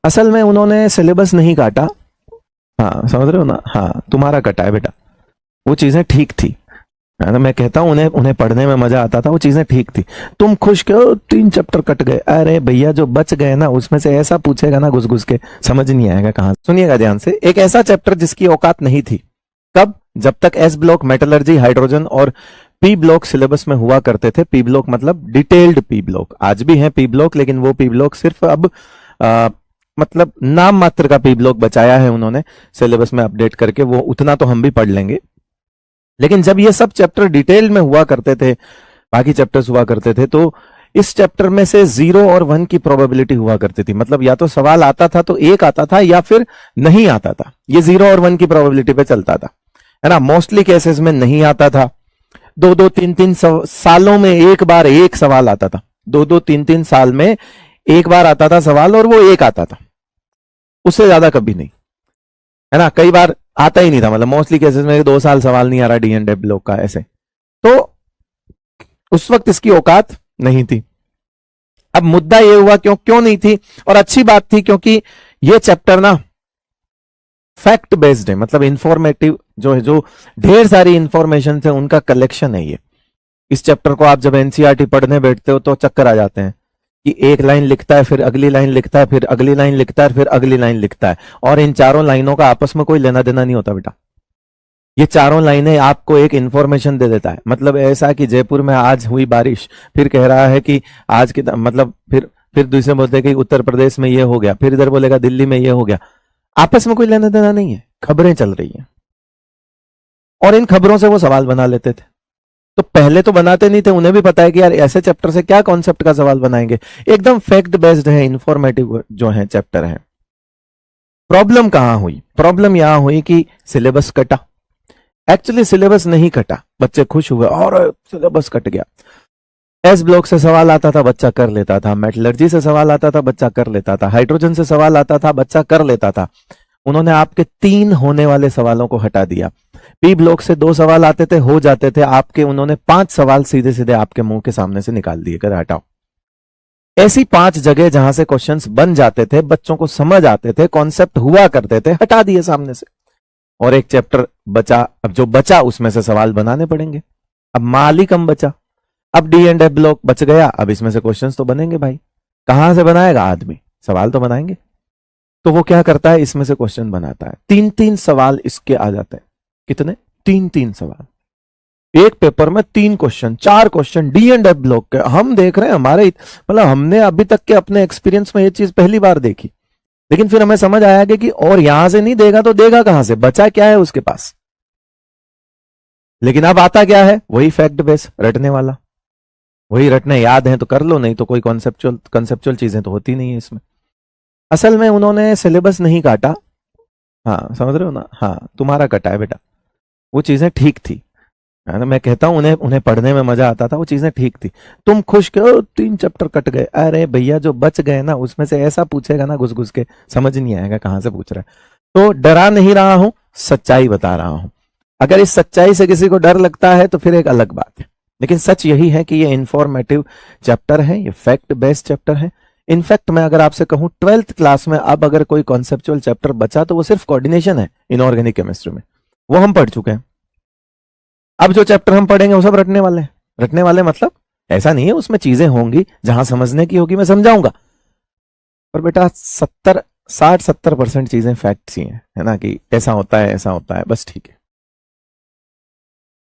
असल में उन्होंने सिलेबस नहीं काटा। हाँ समझ रहे हो ना, हाँ तुम्हारा कटा है बेटा, वो चीजें ठीक थी। तो मैं कहता हूँ उन्हें उन्हें पढ़ने में मजा आता था, वो चीजें ठीक थी। तुम खुश क्यों 3 चैप्टर कट गए? अरे भैया जो बच गए ना उसमें से ऐसा पूछेगा ना घुस घुस के, समझ नहीं आएगा कहां। सुनिएगा ध्यान से, एक ऐसा चैप्टर जिसकी औकात नहीं थी। कब? जब तक एस ब्लॉक मेटलर्जी हाइड्रोजन और पी ब्लॉक सिलेबस में हुआ करते थे। पी ब्लॉक मतलब डिटेल्ड पी ब्लॉक, आज भी है पी ब्लॉक, लेकिन वो पी ब्लॉक सिर्फ अब मतलब नाम मात्र का पी ब्लॉक बचाया है उन्होंने सिलेबस में अपडेट करके, वो उतना तो हम भी पढ़ लेंगे। लेकिन जब ये सब चैप्टर डिटेल में हुआ करते थे, बाकी चैप्टर्स हुआ करते थे, तो इस चैप्टर में से 0 और 1 की प्रोबेबिलिटी हुआ करती थी। मतलब या तो सवाल आता था तो एक आता था, या फिर नहीं आता था। ये 0 और 1 की प्रोबेबिलिटी पे चलता था, है ना। मोस्टली केसेस में नहीं आता था। 2-2, 3-3 सालों में एक बार एक सवाल आता था। 2-2, 3-3 साल में एक बार आता था सवाल, और वो एक आता था, उससे ज्यादा कभी नहीं, है ना। कई बार आता ही नहीं था, मतलब मोस्टली केसेस में 2 साल सवाल नहीं आ रहा डी एंड एफ ब्लॉक का, ऐसे। तो उस वक्त इसकी औकात नहीं थी। अब मुद्दा ये हुआ क्यों नहीं थी, और अच्छी बात थी, क्योंकि ये चैप्टर ना फैक्ट बेस्ड है, मतलब इंफॉर्मेटिव जो है, जो ढेर सारी इंफॉर्मेशन थे उनका कलेक्शन है ये। इस चैप्टर को आप जब एनसीईआरटी पढ़ने बैठते हो तो चक्कर आ जाते हैं कि एक लाइन लिखता है, फिर अगली लाइन लिखता है, फिर अगली लाइन लिखता है, फिर अगली लाइन लिखता है, और इन चारों लाइनों का आपस में कोई लेना देना नहीं होता बेटा। ये चारों लाइनें आपको एक इंफॉर्मेशन दे देता है। मतलब ऐसा कि जयपुर में आज हुई बारिश, फिर कह रहा है कि आज की मतलब फिर दूसरे बोलते हैं कि उत्तर प्रदेश में ये हो गया, फिर इधर बोलेगा दिल्ली में ये हो गया। आपस में कोई लेना देना नहीं है, खबरें चल रही हैं, और इन खबरों से वो सवाल बना लेते थे। तो पहले तो बनाते नहीं थे, उन्हें भी पता है कि यार ऐसे चैप्टर से क्या कॉन्सेप्ट का सवाल बनाएंगे, एकदम फैक्ट बेस्ड है, इंफॉर्मेटिव जो है चैप्टर है। प्रॉब्लम कहां हुई? प्रॉब्लम यहां हुई कि सिलेबस कटा। एक्चुअली सिलेबस नहीं कटा, बच्चे खुश हुए और सिलेबस कट गया। एस ब्लॉक से सवाल आता था, बच्चा कर लेता था। मेटलर्जी से सवाल आता था, बच्चा कर लेता था। हाइड्रोजन से सवाल आता था, बच्चा कर लेता था। उन्होंने आपके 3 होने वाले सवालों को हटा दिया। पी ब्लॉक से 2 सवाल आते थे, हो जाते थे आपके, उन्होंने 5 सवाल सीधे सीधे आपके मुंह के सामने से निकाल दिए, कर हटाओ। ऐसी 5 जगह जहां से क्वेश्चंस बन जाते थे, बच्चों को समझ आते थे, कॉन्सेप्ट हुआ करते थे, हटा दिए सामने से। और एक चैप्टर बचा। अब जो बचा उसमें से सवाल बनाने पड़ेंगे। अब माल ही कम बचा। अब डी एंड एफ ब्लॉक बच गया, अब इसमें से क्वेश्चंस तो बनेंगे भाई। कहां से बनाएगा आदमी? सवाल तो बनाएंगे। तो वो क्या करता है, इसमें से क्वेश्चन बनाता है। 3-3 सवाल इसके आ जाते हैं। कितने? 3-3 सवाल एक पेपर में, 3 question, 4 question D and F block के। हम देख रहे हैं, हमारे मतलब हमने अभी तक के अपने एक्सपीरियंस में ये चीज पहली बार देखी। लेकिन फिर हमें समझ आया कि और यहां से नहीं देगा तो देगा कहां से? बचा क्या है उसके पास? लेकिन अब आता क्या है? वही फैक्ट बेस, रटने वाला। वही रटने याद है तो कर लो, नहीं तो कोई कॉन्सेप्चुअल चीजें तो होती नहीं है इसमें। असल में उन्होंने सिलेबस नहीं काटा। हाँ समझ रहे हो ना, हाँ तुम्हारा कटा है बेटा, वो चीजें ठीक थी। तो मैं कहता हूं उन्हें पढ़ने में मजा आता था, वो चीजें ठीक थी। तुम खुश क्यों 3 चैप्टर कट गए? अरे भैया जो बच गए ना उसमें से ऐसा पूछेगा ना घुस घुस के, समझ नहीं आएगा कहां से पूछ रहा है। तो डरा नहीं रहा हूं, सच्चाई बता रहा हूं। अगर इस सच्चाई से किसी को डर लगता है तो फिर एक अलग बात है, लेकिन सच यही है कि ये इंफॉर्मेटिव चैप्टर है, ये फैक्ट बेस्ड चैप्टर है। इनफैक्ट मैं अगर आपसे कहूं 12th क्लास में अब अगर कोई कॉन्सेप्चुअल चैप्टर बचा तो वो सिर्फ कोऑर्डिनेशन है इनऑर्गेनिक केमिस्ट्री में, वो हम पढ़ चुके हैं। अब जो चैप्टर हम पढ़ेंगे वो सब रटने वाले हैं। रटने वाले मतलब ऐसा नहीं है उसमें चीजें होंगी, जहां समझने की होगी मैं समझाऊंगा, पर बेटा 60-70% चीजें फैक्ट्स ही हैं, है ना, कि ऐसा होता है बस ठीक है।